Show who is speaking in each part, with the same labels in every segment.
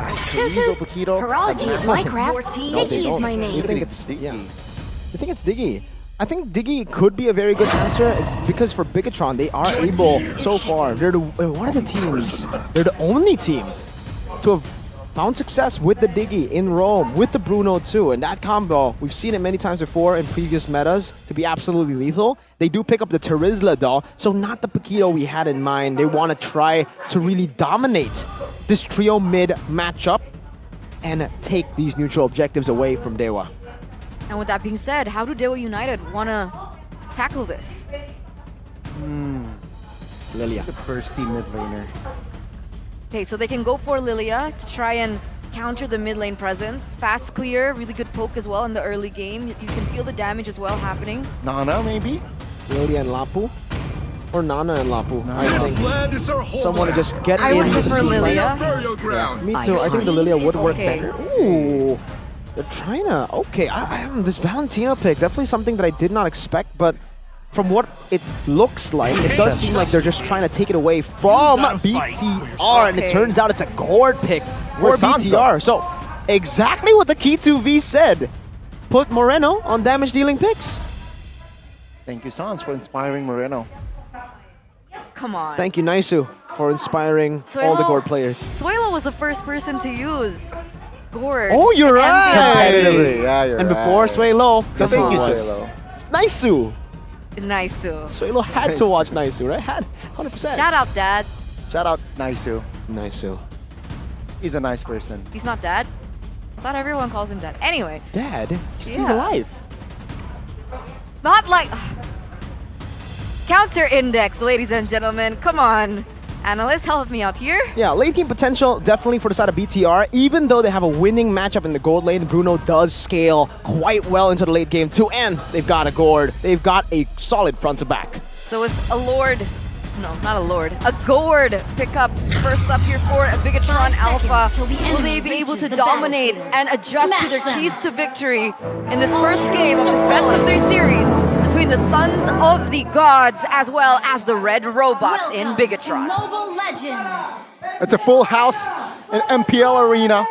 Speaker 1: right? Chorizo, Paquito.
Speaker 2: Parology of Minecraft. Diggy is my
Speaker 1: You
Speaker 2: name.
Speaker 1: think it's Diggy?
Speaker 3: Yeah. I think it's Diggy. I think Diggy could be a very good answer. It's because for Bigatron, they are able, so far, they're one of the teams, they're the only team to have found success with the Diggy in Rome, with the Bruno too. And that combo, we've seen it many times before in previous metas to be absolutely lethal. They do pick up the Terizla though, so not the Paquito we had in mind. They want to try to really dominate this trio mid matchup and take these neutral objectives away from Dewa.
Speaker 4: And with that being said, how do Dewa United want to tackle this?
Speaker 3: Lilia.
Speaker 1: The bursty mid laner.
Speaker 4: Okay, so they can go for Lilia to try and counter the mid lane presence. Fast clear, really good poke as well in the early game. You can feel the damage as well happening.
Speaker 1: Nana, maybe?
Speaker 3: Lilia and Lapu? Or Nana and Lapu? I
Speaker 5: This
Speaker 3: think
Speaker 5: land is our home.
Speaker 3: someone to just get
Speaker 4: I
Speaker 3: in
Speaker 4: would
Speaker 3: the
Speaker 4: prefer
Speaker 3: team.
Speaker 4: Lilia.
Speaker 5: Burial ground.
Speaker 3: Me too. I think the Lilia would work
Speaker 4: okay.
Speaker 3: better. Ooh, they're trying to. Okay, this Valentina pick definitely something that I did not expect, but from what it looks like, it does seem like they're just trying to take it away from BTR, and it
Speaker 4: Okay.
Speaker 3: turns out it's a gourd pick for
Speaker 1: Where's Sansa?
Speaker 3: BTR. So exactly what the Key 2V said. Put Moreno on damage dealing picks.
Speaker 1: Thank you, Sans, for inspiring Moreno.
Speaker 4: Come on.
Speaker 3: Thank you, Naisu, for inspiring all the
Speaker 4: Suelo-
Speaker 3: gourd players.
Speaker 4: Suelo was the first person to use Gourd.
Speaker 3: Oh, you're
Speaker 4: and
Speaker 3: right.
Speaker 1: Competitively, yeah, you're
Speaker 3: And
Speaker 1: right.
Speaker 3: before Suelo,
Speaker 1: So
Speaker 3: guess
Speaker 1: thank
Speaker 3: who
Speaker 1: you,
Speaker 3: it was?
Speaker 1: Suelo.
Speaker 3: Naisu.
Speaker 4: Nice.
Speaker 3: Suelo had to watch Naisu, right? Had 100%.
Speaker 4: Shout out, Dad.
Speaker 1: Shout out Naisu.
Speaker 3: Naisu.
Speaker 1: He's a nice person.
Speaker 4: He's not Dad. I thought everyone calls him Dad. Anyway,
Speaker 3: Dad, he's
Speaker 4: Yeah.
Speaker 3: alive.
Speaker 4: not like... Counter index, ladies and gentlemen. Come on. Analysts, help me out here.
Speaker 3: Yeah, late game potential definitely for the side of BTR. Even though they have a winning matchup in the gold lane, Bruno does scale quite well into the late game too. And they've got a gourd. They've got a solid front to back.
Speaker 4: So with a Lord... No, not a Lord. A Gourd pickup first up here for a Bigatron
Speaker 2: 5 seconds
Speaker 4: Alpha.
Speaker 2: till the
Speaker 4: Will they
Speaker 2: enemy
Speaker 4: be able
Speaker 2: reaches
Speaker 4: to
Speaker 2: the
Speaker 4: dominate
Speaker 2: battlefield.
Speaker 4: and adjust to
Speaker 2: Smash
Speaker 4: their
Speaker 2: them.
Speaker 4: keys to victory in this first game of this best of 3 series between the Sons of the Gods as well as the Red Robots in
Speaker 2: Welcome to
Speaker 4: Bigatron?
Speaker 2: Mobile Legends.
Speaker 1: It's a full house in MPL Arena.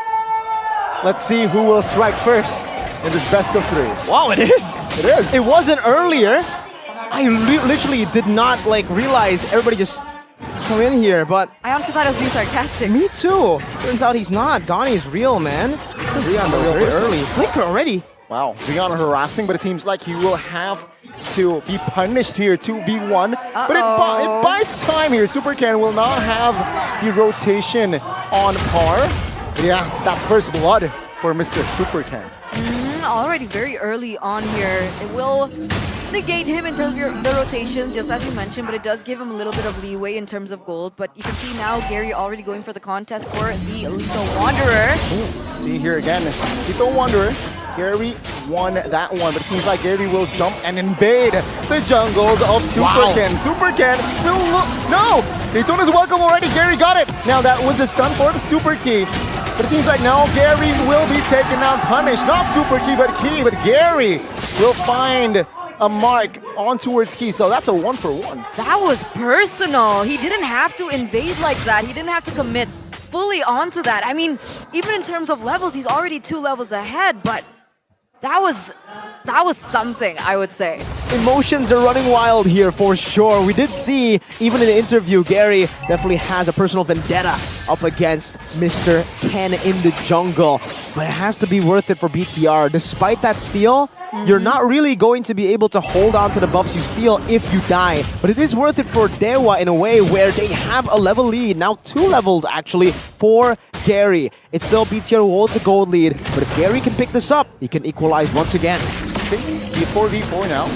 Speaker 1: Let's see who will strike first in this best of 3.
Speaker 3: Wow, it is.
Speaker 1: It is.
Speaker 3: It wasn't earlier. I literally did not realize everybody just come in here, but
Speaker 4: I honestly thought I was being sarcastic.
Speaker 3: me too. Turns out he's not. Ghani's real, man.
Speaker 1: Rion, the real
Speaker 3: Very
Speaker 1: person.
Speaker 3: early. Flicker already.
Speaker 1: Wow, Rion harassing, but it seems like he will have to be punished here, 2v1. But it buys time here. Supercan will not have the rotation on par. But yeah, that's first blood for Mr. Supercan.
Speaker 4: Already very early on here. It will negate him in terms of the rotations, just as you mentioned, but it does give him a little bit of leeway in terms of gold. But you can see now Gary already going for the contest for the Lethal Wanderer.
Speaker 1: See here again, Lethal Wanderer. Gary won that one, but it seems like Gary will jump and invade the jungles of Supercan. Supercan still no! Daytona's welcome already, Gary got it! Now that was the stun for the Super Key. But it seems like now Gary will be taken down, punished. Not Super Key, but Gary will find a mark on towards Key. So that's a 1-for-1.
Speaker 4: That was personal. He didn't have to invade like that. He didn't have to commit fully onto that. I mean, even in terms of levels, he's already 2 levels ahead, but that was something, I would say.
Speaker 3: Emotions are running wild here for sure. We did see, even in the interview, Gary definitely has a personal vendetta up against Mr. Ken in the jungle. But it has to be worth it for BTR. Despite that steal, you're not really going to be able to hold on to the buffs you steal if you die. But it is worth it for Dewa in a way where they have a level lead. Now 2 levels actually for Gary. It's still BTR who holds the gold lead. But if Gary can pick this up, he can equalize once again.
Speaker 1: See, 4v4 now.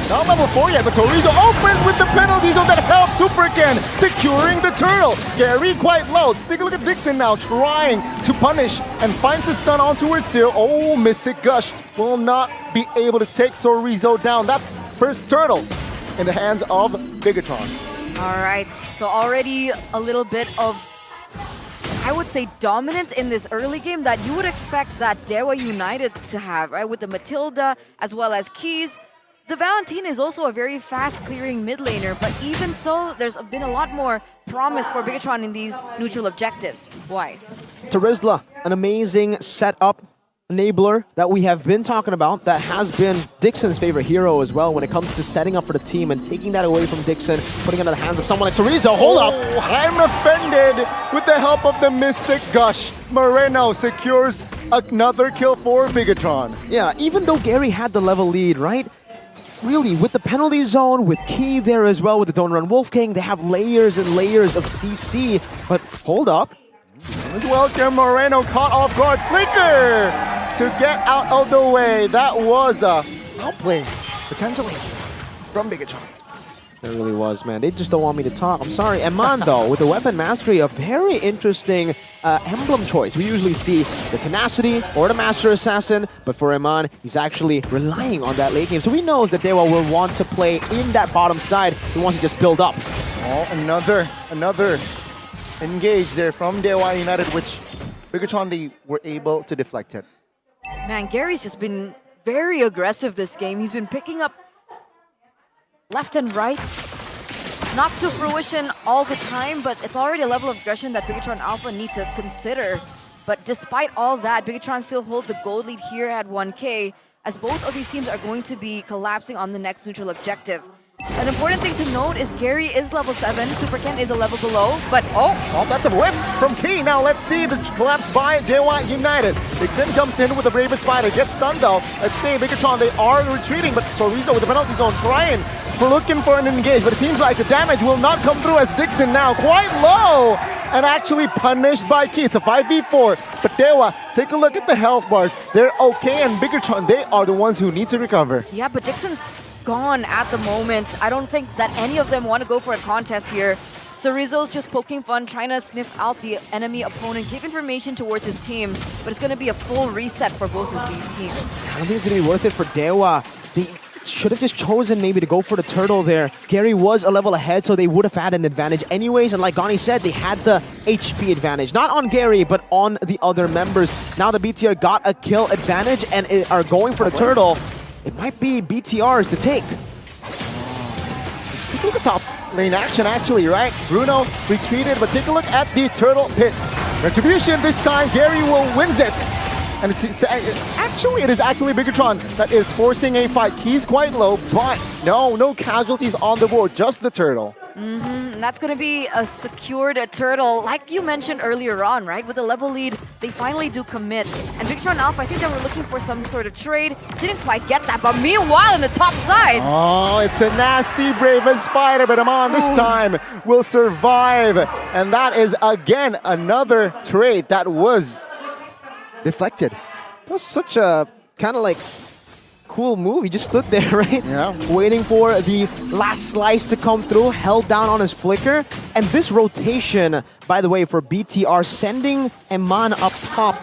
Speaker 1: Not level 4 yet, but Torizo opens with the penalty zone that helps Supercan securing the turtle. Gary quite low. Let's take a look at Dixon now, trying to punish and finds his stun on towards Seal. Oh, Mystic Gush will not be able to take Torizo down. That's first turtle in the hands of Bigatron.
Speaker 4: All right, so already a little bit of, I would say, dominance in this early game that you would expect that Dewa United to have, right? With the Matilda as well as Keys. The Valentina is also a very fast clearing mid laner, but even so, there's been a lot more promise for Bigatron in these neutral objectives. Why?
Speaker 3: Terizla, an amazing setup enabler that we have been talking about, that has been Dixon's favorite hero as well when it comes to setting up for the team and taking that away from Dixon, putting it in the hands of someone like Cerezo. Hold up!
Speaker 1: I'm offended. With the help of the Mystic Gush, Moreno secures another kill for Bigatron.
Speaker 3: Yeah, even though Gary had the level lead, right? Really, with the penalty zone, with Key there as well, with the Don't Run Wolf King, they have layers and layers of CC. But hold up.
Speaker 1: Welcome, Moreno caught off guard. Flicker to get out of the way. That was a outplay, potentially, from Bigatron.
Speaker 3: It really was, man. They just don't want me to talk. I'm sorry. Eman, though, with the weapon mastery, a very interesting emblem choice. We usually see the Tenacity or the Master Assassin, but for Eman, he's actually relying on that late game. So he knows that Dewa will want to play in that bottom side. He wants to just build up.
Speaker 1: Oh, another engage there from Dewa United, which Bigatron, they were able to deflect it.
Speaker 4: Man, Gary's just been very aggressive this game. He's been picking up left and right. Not to fruition all the time, but it's already a level of aggression that Bigatron Alpha need to consider. But despite all that, Bigatron still holds the gold lead here at 1K, as both of these teams are going to be collapsing on the next neutral objective. An important thing to note is Gary is level 7, Super Ken is a level below, but
Speaker 1: oh, that's a whip from Key. Now let's see the collapse by Dewa United. Dixon jumps in with the bravest fighter, gets stunned though. Let's see, Bigatron, they are retreating, but Cerezo with the penalty zone trying for looking for an engage, but it seems like the damage will not come through as Dixon now quite low and actually punished by Key. It's a 5v4, but Dewa, take a look at the health bars. They're okay, and Bigatron, they are the ones who need to recover.
Speaker 4: Yeah, but Dixon's gone at the moment. I don't think that any of them want to go for a contest here. Cerezo's just poking fun, trying to sniff out the enemy opponent, give information towards his team, but it's going to be a full reset for both of these teams.
Speaker 3: I don't think it's going to be worth it for Dewa. They should have just chosen maybe to go for the turtle there. Gary was a level ahead, so they would have had an advantage anyways, and like Gani said, they had the HP advantage. Not on Gary, but on the other members. Now the BTR got a kill advantage and are going for the turtle. It might be BTRs to take.
Speaker 1: Take a look at top lane action, actually, right? Bruno retreated, but take a look at the turtle pit. Retribution this time, Gary will wins it. And it is actually Bigatron that is forcing a fight. He's quite low, but no casualties on the board, just the turtle.
Speaker 4: And that's going to be a secured turtle, like you mentioned earlier on, right? With the level lead, they finally do commit. And Bigatron Alpha, I think they were looking for some sort of trade. Didn't quite get that, but meanwhile, on the top side.
Speaker 1: Oh, it's a nasty bravest fighter, but Amon this time will survive. And that is, again, another trade that was deflected.
Speaker 3: That was such a kind of like cool move. He just stood there, right?
Speaker 1: Yeah.
Speaker 3: Waiting for the last slice to come through, held down on his flicker. And this rotation, by the way, for BTR, sending Eman up top.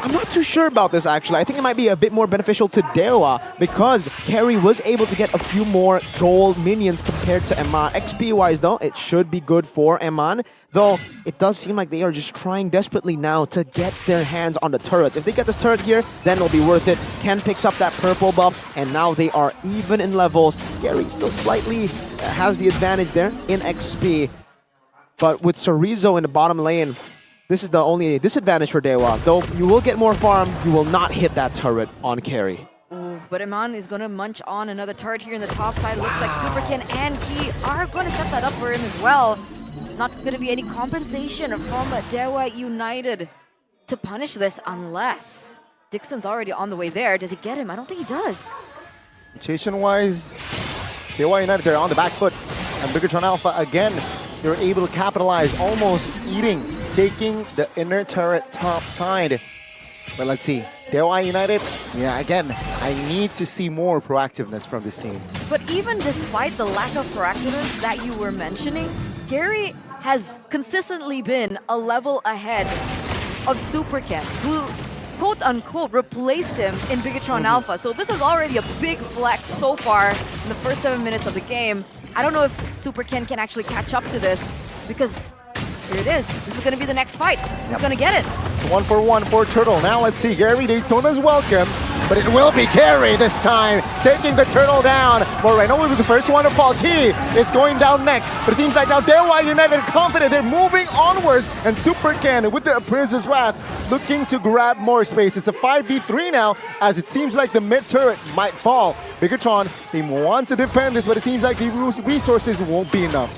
Speaker 3: I'm not too sure about this, actually. I think it might be a bit more beneficial to Dewa because Carry was able to get a few more gold minions compared to Eman. XP-wise, though, it should be good for Eman. Though, it does seem like they are just trying desperately now to get their hands on the turrets. If they get this turret here, then it'll be worth it. Ken picks up that purple buff, and now they are even in levels. Gary still slightly has the advantage there in XP. But with Cerezo in the bottom lane, this is the only disadvantage for Dewa. Though you will get more farm, you will not hit that turret on Carry.
Speaker 4: Ooh, but Eman is going to munch on another turret here in the top side. Looks like Superkin and Key are going to set that up for him as well. Not going to be any compensation from Dewa United to punish this unless Dixon's already on the way there. Does he get him? I don't think he does.
Speaker 1: Rotation-wise, Dewa United, they're on the back foot. And Bigatron Alpha, again, they're able to capitalize, almost taking the inner turret top side. But let's see. Dewa United, yeah, again, I need to see more proactiveness from this team.
Speaker 4: But even despite the lack of proactiveness that you were mentioning, Gary has consistently been a level ahead of Superkin, who quote-unquote replaced him in Bigatron Alpha. So this is already a big flex so far in the first 7 minutes of the game. I don't know if Superkin can actually catch up to this because here it is. This is going to be the next fight. Who's going to get it?
Speaker 1: 1-for-1 for Turtle. Now let's see. Gary Daytona's welcome. but it will be Gary this time, taking the turtle down. Moreno will be the first one to fall. Key, it's going down next, but it seems like now Dewa United are confident. They're moving onwards, and Super Ken with the Prince's Wrath looking to grab more space. It's a 5v3 now, as it seems like the mid turret might fall. Bigatron, they want to defend this, but it seems like the resources won't be enough.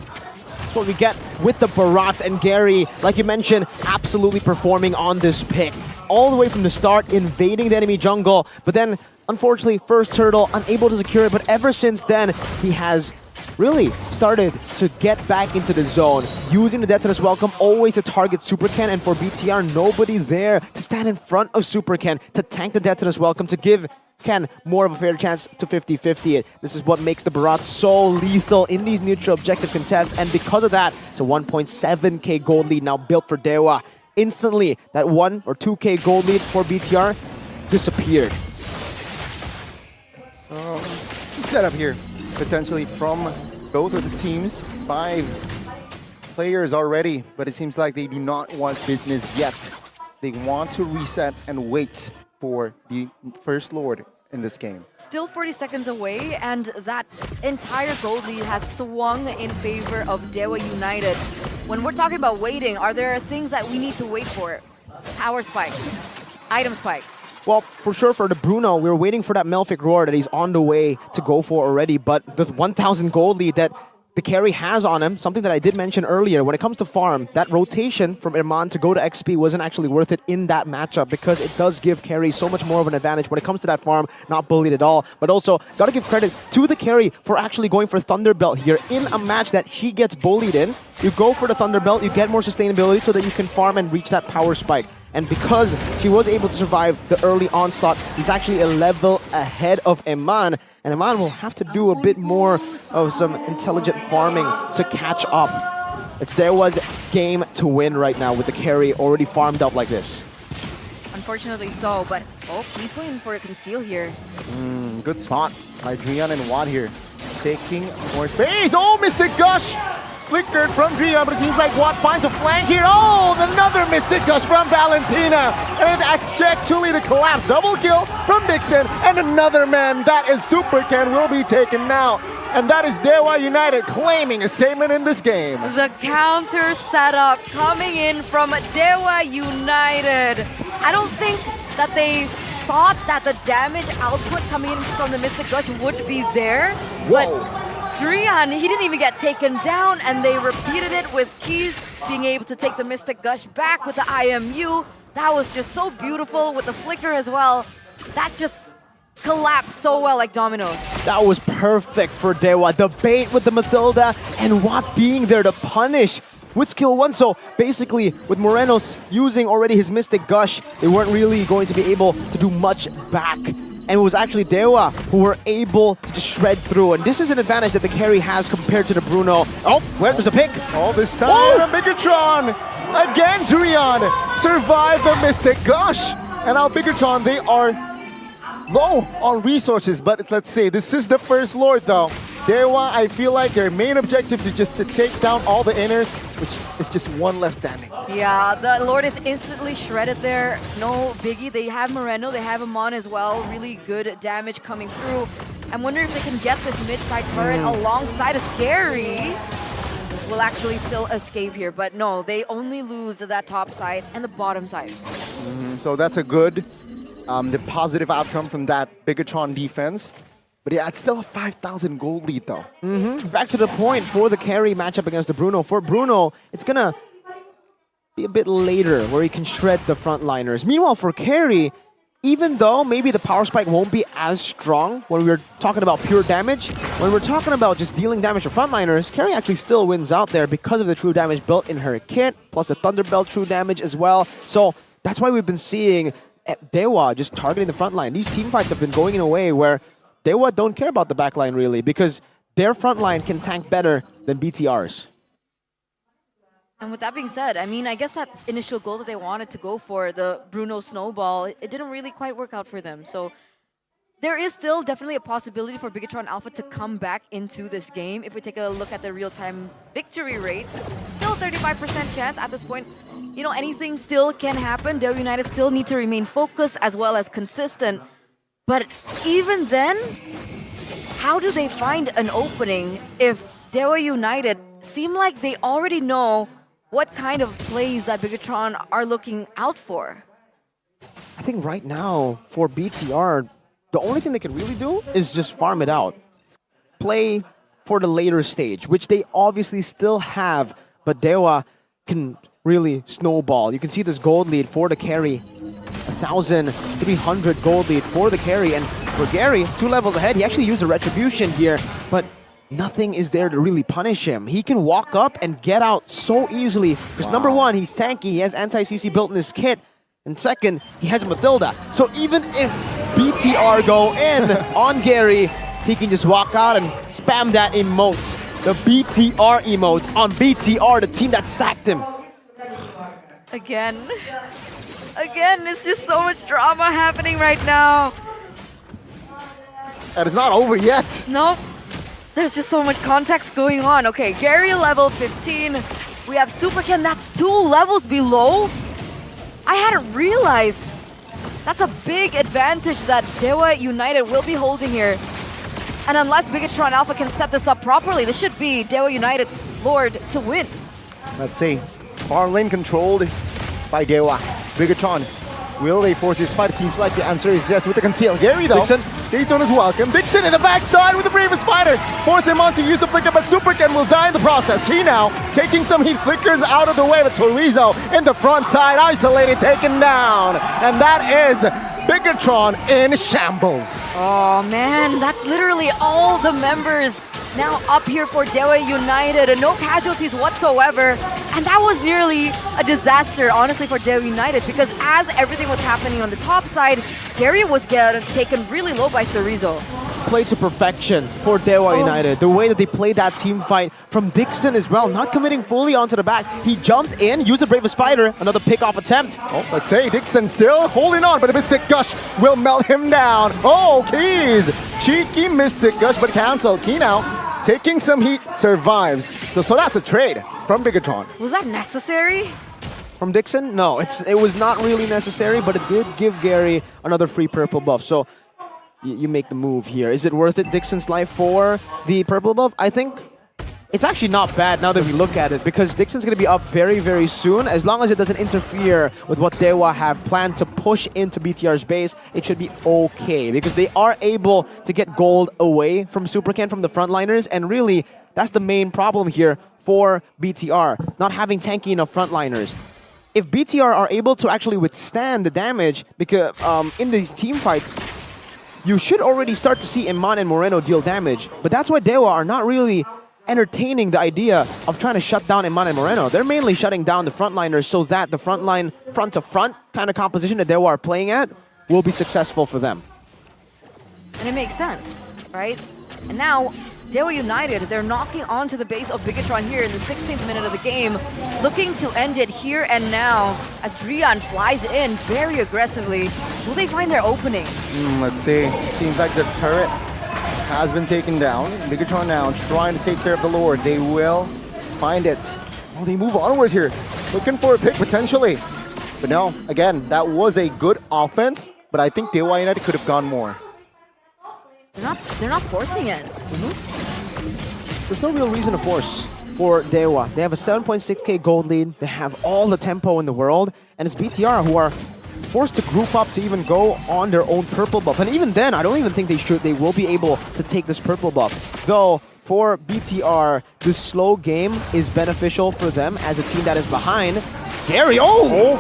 Speaker 3: That's what we get with the Barats, and Gary, like you mentioned, absolutely performing on this pick. All the way from the start, invading the enemy jungle, but then, unfortunately, first turtle, unable to secure it, but ever since then, he has really started to get back into the zone, using the Detonus Welcome always to target Super Ken, and for BTR, nobody there to stand in front of Super Ken to tank the Detonus Welcome to give Ken more of a fair chance to 50-50 it. This is what makes the Barats so lethal in these neutral objective contests, and because of that, it's a 1.7k gold lead now built for Dewa. Instantly, that 1 or 2k gold lead for BTR disappeared.
Speaker 1: Set up here, potentially from both of the teams. 5 players already, but it seems like they do not want business yet. They want to reset and wait for the First Lord in this game.
Speaker 4: Still 40 seconds away, and that entire gold lead has swung in favor of Dewa United. When we're talking about waiting, are there things that we need to wait for? Power spikes, item spikes.
Speaker 3: Well, for sure for the Bruno, we were waiting for that Melphic Roar that he's on the way to go for already, but the 1,000 gold lead that the carry has on him, something that I did mention earlier, when it comes to farm, that rotation from Irman to go to XP wasn't actually worth it in that matchup because it does give carry so much more of an advantage when it comes to that farm, not bullied at all. But also, gotta give credit to the carry for actually going for Thunderbelt here in a match that he gets bullied in. You go for the Thunderbelt, you get more sustainability so that you can farm and reach that power spike. And because she was able to survive the early onslaught, he's actually a level ahead of Eman. And Eman will have to do a bit more of some intelligent farming to catch up. It's Dewa's game to win right now with the carry already farmed up like this.
Speaker 4: Unfortunately so, but oh, he's going for a conceal here.
Speaker 1: Good spot by Drian and Watt here. Taking more space. Oh, Mystic Gush! Flickered from Drian, but it seems like Watt finds a flank here. Oh, another Mystic Gush from Valentina. And it actually the collapse. Double kill from Dixon. And another man, that is Super Ken, will be taken now. And that is Dewa United claiming a statement in this game.
Speaker 4: The counter setup coming in from Dewa United. I don't think that they thought that the damage output coming in from the Mystic Gush would be there. But Drian, he didn't even get taken down, and they repeated it with Keys being able to take the Mystic Gush back with the IMU. That was just so beautiful with the flicker as well. That just collapsed so well like dominoes.
Speaker 3: That was perfect for Dewa. The bait with the Mathilda and Watt being there to punish with skill 1. So basically, with Moreno's using already his Mystic Gush, they weren't really going to be able to do much back. And it was actually Dewa who were able to just shred through. And this is an advantage that the carry has compared to the Bruno. Oh, where there's a pick.
Speaker 1: All this time, Bigatron! Again, Drian survived the Mystic Gush. And now Bigatron, they are low on resources. But let's say this is the First Lord though. Dewa, I feel like their main objective is just to take down all the inners, which is just one left standing.
Speaker 4: Yeah, the Lord is instantly shredded there. No biggie. They have Moreno, they have Amon as well. Really good damage coming through. I'm wondering if they can get this mid-side turret alongside as Gary will actually still escape here. But no, they only lose that top side and the bottom side.
Speaker 1: So that's a good, the positive outcome from that Bigatron defense. But yeah, it's still a 5,000 gold lead though.
Speaker 3: Back to the point for the carry matchup against the Bruno. For Bruno, it's gonna be a bit later where he can shred the frontliners. Meanwhile, for carry, even though maybe the power spike won't be as strong when we're talking about pure damage, when we're talking about just dealing damage to frontliners, carry actually still wins out there because of the true damage built in her kit, plus the Thunderbelt true damage as well. So that's why we've been seeing Dewa just targeting the frontline. These team fights have been going in a way where Dewa don't care about the backline really because their frontline can tank better than BTR's.
Speaker 4: And with that being said, I mean, I guess that initial goal that they wanted to go for, the Bruno Snowball, it didn't really quite work out for them. So there is still definitely a possibility for Bigatron Alpha to come back into this game. If we take a look at the real-time victory rate, still a 35% chance at this point. You know, anything still can happen. Dewa United still need to remain focused as well as consistent. But even then, how do they find an opening if Dewa United seem like they already know what kind of plays that Bigatron are looking out for?
Speaker 3: I think right now, for BTR, the only thing they can really do is just farm it out. Play for the later stage, which they obviously still have, but Dewa can really snowball. You can see this gold lead for the carry. 1,300 gold lead for the carry, and for Gary, 2 levels ahead. He actually used a retribution here, but nothing is there to really punish him. He can walk up and get out so easily, because number one, he's tanky, he has anti-CC built in his kit, and second, he has a Matilda. So even if BTR go in on Gary, he can just walk out and spam that emote. The BTR emote on BTR, the team that sacked him.
Speaker 4: Again, it's just so much drama happening right now.
Speaker 1: And it's not over yet.
Speaker 4: Nope. There's just so much context going on. Okay, Gary level 15. We have Superken, that's 2 levels below. I hadn't realized. That's a big advantage that Dewa United will be holding here. And unless Bigatron Alpha can set this up properly, this should be Dewa United's Lord to win.
Speaker 1: Let's see. Far lane controlled by Dewa. Bigatron, will they force this fight? It seems like the answer is yes with the conceal. Gary though, Tonton is welcome. Dixon in the backside with the bravest fighter. Force him on to use the flicker, but Superken will die in the process. Key now, taking some heat, flickers out of the way, but Chorizo in the front side, isolated, taken down. And that is Bigatron in shambles.
Speaker 4: Oh man, that's literally all the members now up here for Dewa United, and no casualties whatsoever. And that was nearly a disaster, honestly, for Dewa United, because as everything was happening on the top side, Gary was getting taken really low by Chorizo.
Speaker 3: Played to perfection for Dewa United. The way that they played that team fight from Dixon as well, not committing fully onto the back. He jumped in, used the bravest fighter, another pick-off attempt.
Speaker 1: Oh, let's say Dixon still holding on, but the Mystic Gush will melt him down. Oh, Keys! Cheeky Mystic Gush, but cancelled. Key now, taking some heat, survives. So that's a trade from Bigatron.
Speaker 4: Was that necessary?
Speaker 3: From Dixon? No, it was not really necessary, but it did give Gary another free purple buff. So you make the move here. Is it worth it, Dixon's life, for the purple buff? I think it's actually not bad now that we look at it, because Dixon's going to be up very, very soon. As long as it doesn't interfere with what Dewa have planned to push into BTR's base, it should be okay, because they are able to get gold away from Superken, from the frontliners, and really, that's the main problem here for BTR, not having tanky enough frontliners. If BTR are able to actually withstand the damage, because in these team fights, you should already start to see Iman and Moreno deal damage, but that's why Dewa are not really entertaining the idea of trying to shut down Iman and Moreno. They're mainly shutting down the frontliners so that the frontline, front-to-front kind of composition that Dewa are playing at will be successful for them.
Speaker 4: And it makes sense, right? And now, Dewa United, they're knocking onto the base of Bigatron here in the 16th minute of the game, looking to end it here and now as Drian flies in very aggressively. Will they find their opening?
Speaker 1: Let's see. Seems like the turret has been taken down. Bigatron now trying to take care of the Lord. They will find it. Oh, they move onwards here. Looking for a pick potentially. But no, again, that was a good offense, but I think Dewa United could have gone more.
Speaker 4: They're not forcing it.
Speaker 3: There's no real reason to force for Dewa. They have a 7.6k gold lead. They have all the tempo in the world. And it's BTR who are forced to group up to even go on their own purple buff. And even then, I don't even think they will be able to take this purple buff. Though, for BTR, this slow game is beneficial for them as a team that is behind. Gary,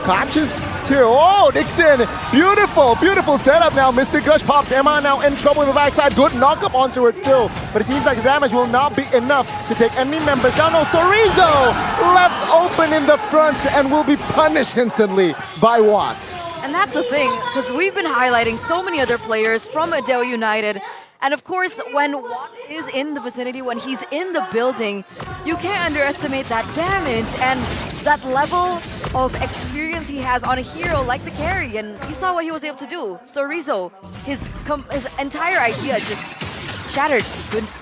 Speaker 1: catches too. Oh, Dixon, beautiful, beautiful setup now. Mystic Gush popped Emma now in trouble in the backside. Good knock up onto it too. But it seems like the damage will not be enough to take enemy members down. No, Chorizo left open in the front and will be punished instantly by Watt.
Speaker 4: And that's the thing, because we've been highlighting so many other players from Dewa United. And of course, when Watt is in the vicinity, when he's in the building, you can't underestimate that damage and that level of experience he has on a hero like the carry. And you saw what he was able to do. Chorizo, his entire idea just shattered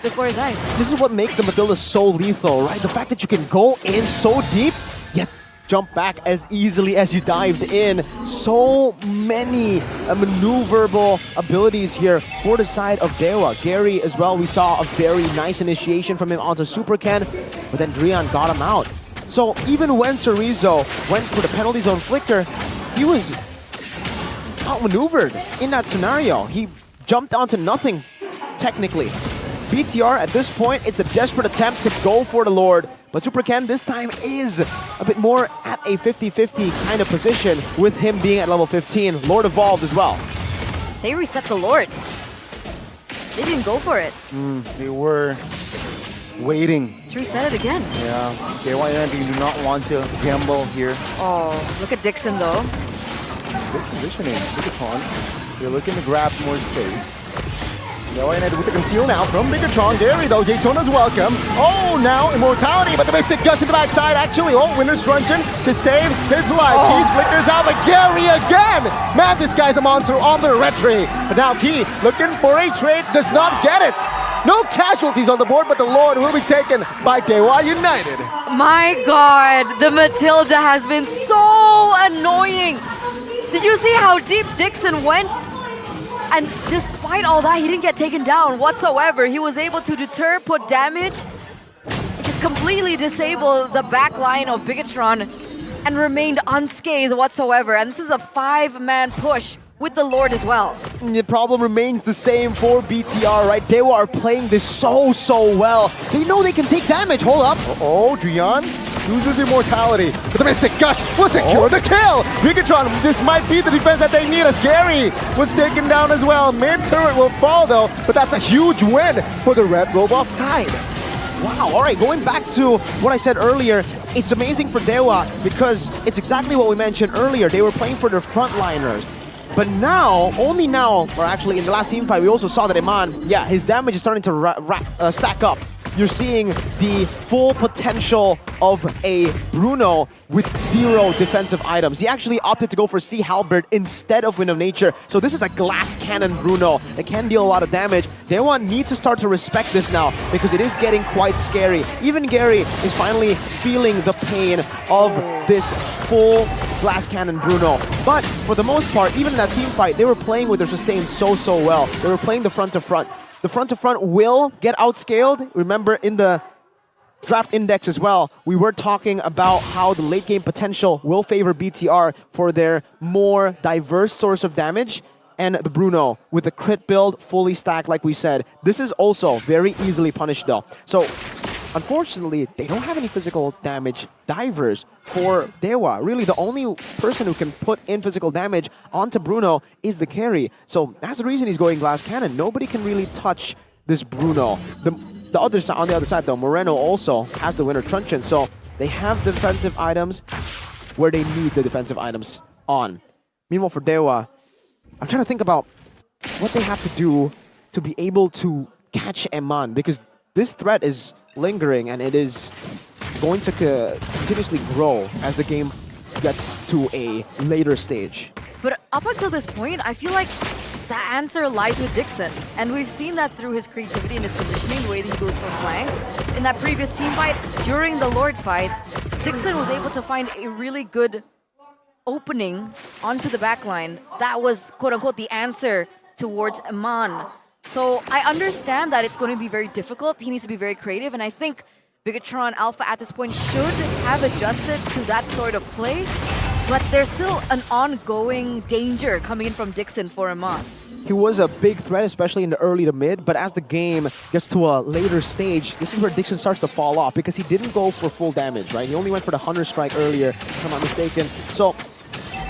Speaker 4: before his eyes.
Speaker 3: This is what makes the Matilda so lethal, right? The fact that you can go in so deep, yet jump back as easily as you dived in. So many maneuverable abilities here for the side of Dewa. Gary as well, we saw a very nice initiation from him onto Super Ken, but then Drian got him out. So even when cenkzhoe went for the penalty zone flicker, he was outmaneuvered in that scenario. He jumped onto nothing, technically. BTR at this point, it's a desperate attempt to go for the Lord, but Super Ken this time is a bit more at a 50-50 kind of position with him being at level 15. Lord evolved as well.
Speaker 4: They reset the Lord. They didn't go for it.
Speaker 1: They were waiting.
Speaker 4: Let's reset it again.
Speaker 1: Yeah, Dewa United do not want to gamble here.
Speaker 4: Oh, look at Dixon though.
Speaker 1: Good positioning. Bigatron, they're looking to grab more space. Dewa United with the conceal now from Bigatron. Gary though, Daytona's welcome. Oh, now Immortality, but the Mystic Gush in the backside actually. Oh, Winner's Truncheon to save his life. He flickers out, but Gary again! Man, this guy's a monster on the retry. But now Key looking for a trade, does not get it. No casualties on the board, but the Lord will be taken by Dewa United.
Speaker 4: My God, the Matilda has been so annoying. Did you see how deep Dixon went? And despite all that, he didn't get taken down whatsoever. He was able to deter, put damage, just completely disable the back line of Bigatron and remained unscathed whatsoever. And this is a 5-man push with the Lord as well.
Speaker 3: The problem remains the same for BTR, right? Dewa are playing this so well. They know they can take damage. Hold up.
Speaker 1: Oh, Drian loses Immortality, but the Mystic Gush will secure the kill. Bigatron, this might be the defense that they need as Gary was taken down as well. Mid turret will fall though, but that's a huge win for the Red Robot side.
Speaker 3: Wow, all right, going back to what I said earlier, it's amazing for Dewa because it's exactly what we mentioned earlier. They were playing for their frontliners. But now, only now, or actually in the last team fight, we also saw that Iman, yeah, his damage is starting to stack up. You're seeing the full potential of a Bruno with 0 defensive items. He actually opted to go for Sea Halberd instead of Wind of Nature. So this is a glass cannon Bruno that can deal a lot of damage. Dewa needs to start to respect this now because it is getting quite scary. Even Gary is finally feeling the pain of this full glass cannon Bruno. But for the most part, even in that team fight, they were playing with their sustain so well. They were playing the front to front. The front to front will get outscaled. Remember in the draft index as well, we were talking about how the late game potential will favor BTR for their more diverse source of damage. And the Bruno with the crit build fully stacked like we said. This is also very easily punished though. So unfortunately, they don't have any physical damage divers for Dewa. Really, the only person who can put in physical damage onto Bruno is the carry. So that's the reason he's going Glass Cannon. Nobody can really touch this Bruno. The other side, on the other side though, Moreno also has the Winter Truncheon. So they have defensive items where they need the defensive items on. Meanwhile for Dewa, I'm trying to think about what they have to do to be able to catch Eman, because this threat is lingering and it is going to continuously grow as the game gets to a later stage.
Speaker 4: But up until this point, I feel like the answer lies with Dixon. And we've seen that through his creativity and his positioning, the way that he goes for flanks. In that previous team fight, during the Lord fight, Dixon was able to find a really good opening onto the backline. That was, quote-unquote, the answer towards Eman. So I understand that it's going to be very difficult. He needs to be very creative, and I think Bigatron Alpha at this point should have adjusted to that sort of play, but there's still an ongoing danger coming in from Dixon for Eman.
Speaker 3: He was a big threat, especially in the early to mid, but as the game gets to a later stage, this is where Dixon starts to fall off because he didn't go for full damage, right? He only went for the Hunter Strike earlier, if I'm not mistaken. So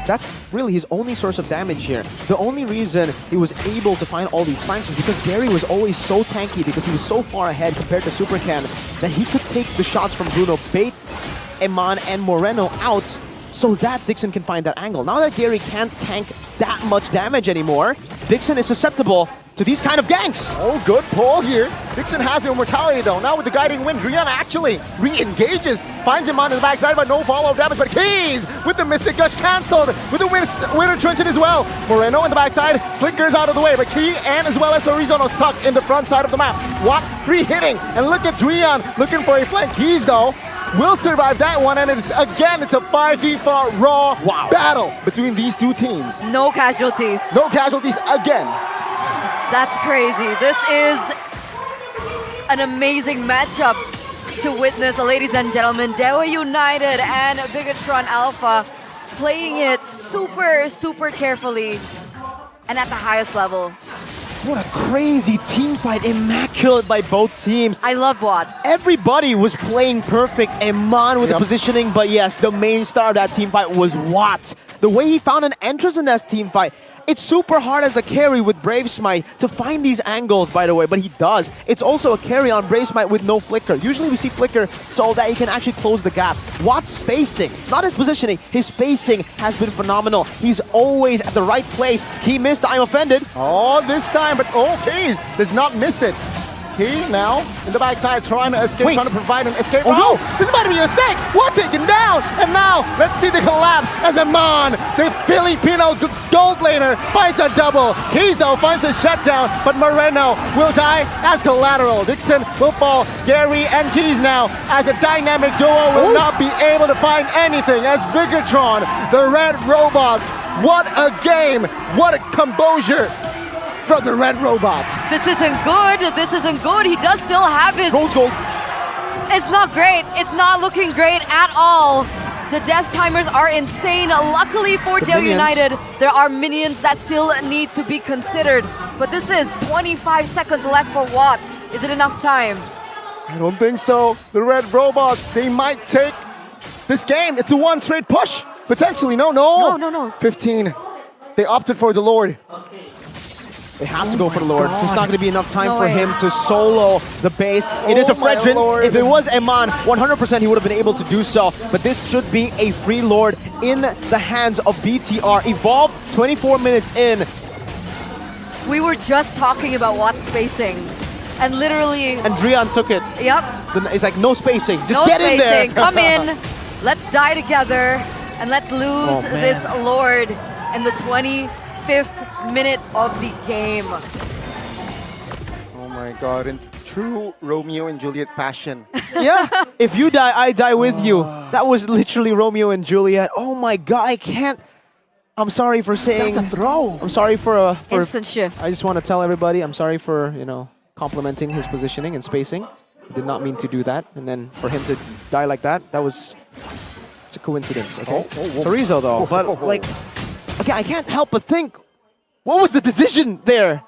Speaker 3: that's really his only source of damage here. The only reason he was able to find all these flanks was because Gary was always so tanky because he was so far ahead compared to Super Ken that he could take the shots from Bruno, bait Eman and Moreno out so that Dixon can find that angle. Now that Gary can't tank that much damage anymore, Dixon is susceptible to these kind of ganks.
Speaker 1: Oh, good pull here. Dixon has the Immortality though. Now with the Guiding Wind, Drian actually re-engages, finds him on his backside, but no follow-up damage. But Keys with the Mystic Gush cancelled, with the Winter Truncheon as well. Moreno on the backside, flickers out of the way, but Key and as well as Sorizono stuck in the front side of the map. What? Free hitting, and look at Drian looking for a flank. Keys though, will survive that one, and it's a 5v4 raw battle between these two teams.
Speaker 4: No casualties.
Speaker 1: No casualties again.
Speaker 4: That's crazy. This is an amazing matchup to witness, ladies and gentlemen. Dewa United and Bigatron Alpha playing it super, super carefully and at the highest level.
Speaker 3: What a crazy team fight, immaculate by both teams.
Speaker 4: I love Watt.
Speaker 3: Everybody was playing perfect. Eman with the positioning, but yes, the main star of that team fight was Watt. The way he found an entrance in that team fight. It's super hard as a carry with Brave Smite to find these angles, by the way, but he does. It's also a carry on Brave Smite with no flicker. Usually we see flicker so that he can actually close the gap. Watt's spacing, not his positioning, his spacing has been phenomenal. He's always at the right place. He missed, I'm offended.
Speaker 1: Oh, this time, but Keys does not miss it. He now in the backside trying to escape, trying to provide an escape.
Speaker 3: Oh, no!
Speaker 1: This might be a mistake. What taken down? And now let's see the collapse as Eman, the Filipino gold laner, finds a double. Keys though finds a shutdown, but Moreno will die as collateral. Dixon will fall. Gary and Keys now as a dynamic duo will not be able to find anything as Bigatron, the red robots. What a game! What a composure from the red robots.
Speaker 4: This isn't good. This isn't good. He does still have his...
Speaker 1: Rose gold.
Speaker 4: It's not great. It's not looking great at all. The death timers are insane. Luckily for Dewa United, there are minions that still need to be considered. But this is 25 seconds left for Watt. Is it enough time?
Speaker 1: I don't think so. The red robots, they might take this game. It's a one straight push. Potentially, no. 15. They opted for the Lord.
Speaker 3: They have to go for the Lord.
Speaker 1: God.
Speaker 3: There's not going to be enough time
Speaker 4: No
Speaker 3: for
Speaker 4: way.
Speaker 3: him to solo the base. It is a
Speaker 1: my
Speaker 3: Fredrin.
Speaker 1: Lord.
Speaker 3: If it was Eman, 100% he would have been able to do so. But this should be a free Lord in the hands of BTR. Evolve 24 minutes in.
Speaker 4: We were just talking about Watt's spacing. And literally...
Speaker 3: And Drian took it.
Speaker 4: Yep.
Speaker 3: It's like no spacing. Just
Speaker 4: No
Speaker 3: get in there.
Speaker 4: spacing. Come in. Let's die together. And let's lose
Speaker 3: man.
Speaker 4: this Lord in the 25th minute of the game.
Speaker 1: Oh my God, in true Romeo and Juliet fashion.
Speaker 3: Yeah. If you die, I die with you. That was literally Romeo and Juliet. Oh my God, I can't. I'm sorry for saying.
Speaker 1: That's a throw.
Speaker 3: I'm sorry for
Speaker 4: Instant shift.
Speaker 3: I just want to tell everybody, I'm sorry for, complimenting his positioning and spacing. I did not mean to do that. And then for him to die like that, it's a coincidence, okay? Chorizo though, but like, again, I can't help but think, what was the decision there?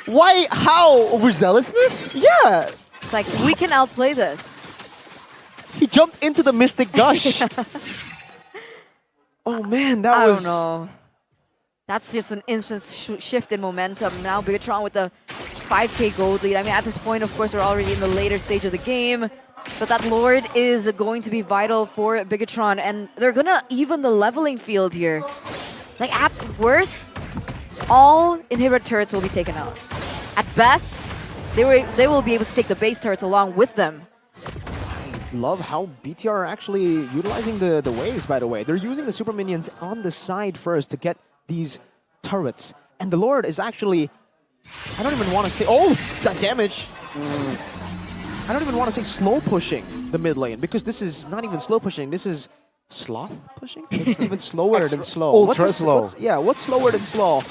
Speaker 3: Why, how?
Speaker 1: Overzealousness?
Speaker 3: Yeah,
Speaker 4: It's like, we can outplay this.
Speaker 3: he jumped into the Mystic Gush. Oh man, that
Speaker 4: I
Speaker 3: was...
Speaker 4: don't know. That's just an instant shift in momentum. Now Bigatron with the 5k gold lead. I mean, at this point, of course, we're already in the later stage of the game. But that Lord is going to be vital for Bigatron. And they're going to even the leveling field here. Like, at worst, all inhibitor turrets will be taken out. At best, they will be able to take the base turrets along with them.
Speaker 3: Love how BTR are actually utilizing the waves, by the way. They're using the super minions on the side first to get these turrets. And the Lord is actually, I don't even want to say, oh, that damage. I don't even want to say slow pushing the mid lane, because this is not even slow pushing, this is sloth pushing? It's even slower than slow.
Speaker 1: Ultra slow.
Speaker 3: What's slower than slow?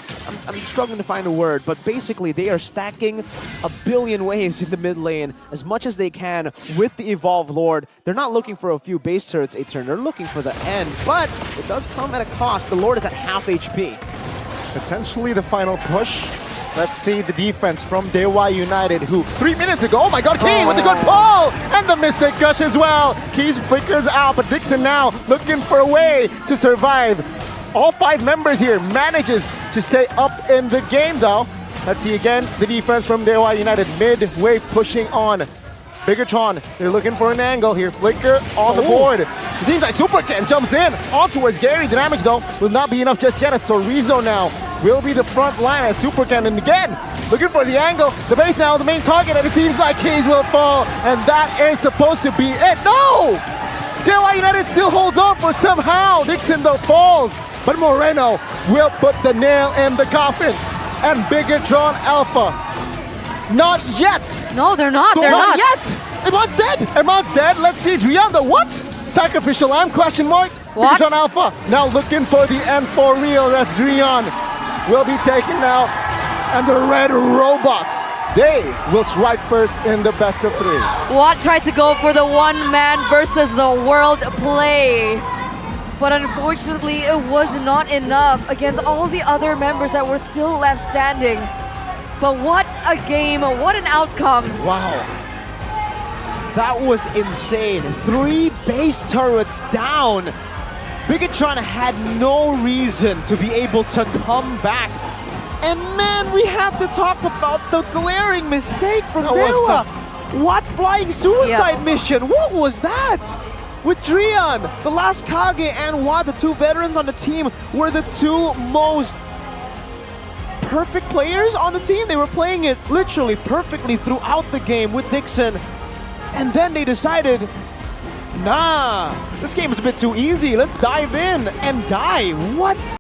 Speaker 3: I'm struggling to find a word, but basically they are stacking a billion waves in the mid lane as much as they can with the Evolve Lord. They're not looking for a few base turrets a turn, they're looking for the end, but it does come at a cost. The Lord is at half HP.
Speaker 1: Potentially the final push. Let's see the defense from Dewa United, who 3 minutes ago, oh my God, Key with the good pull! And the Mystic Gush as well. Keys flickers out, but Dixon now looking for a way to survive. All 5 members here manages to stay up in the game though. Let's see again the defense from Dewa United, midway pushing on. Bigatron, they're looking for an angle here. Flicker on the board. It seems like Superken jumps in on towards Gary. The damage though will not be enough just yet as Chorizo now will be the front line as Superken. And again, looking for the angle. The base now the main target, and it seems like Keys will fall. And that is supposed to be it. No! Dewa United still holds on for somehow. Dixon though falls. But Moreno will put the nail in the coffin. And Bigatron Alpha. Not yet!
Speaker 4: No, they're not. They're
Speaker 1: Not
Speaker 4: not.
Speaker 1: yet! Emon's dead! Emon's dead! Let's see, Drian, the what? Sacrificial lamb, question mark?
Speaker 4: What?
Speaker 1: Bigatron Alpha, now looking for the end for real. That's Drian. Will be taken out. And the red robots, they will strike first in the best of 3.
Speaker 4: Watt tried to go for the one man versus the world play. But unfortunately, it was not enough against all the other members that were still left standing. But what a game, what an outcome.
Speaker 3: Wow. That was insane. 3 base turrets down. Bigatron had no reason to be able to come back. And man, we have to talk about the glaring mistake from Dewa. What flying suicide mission? What was that? With Drian, the last Kage, and Watt, the 2 veterans on the team, were the 2 most perfect players on the team. They were playing it literally perfectly throughout the game with Dixon. And then they decided, nah, this game is a bit too easy. Let's dive in and die. What?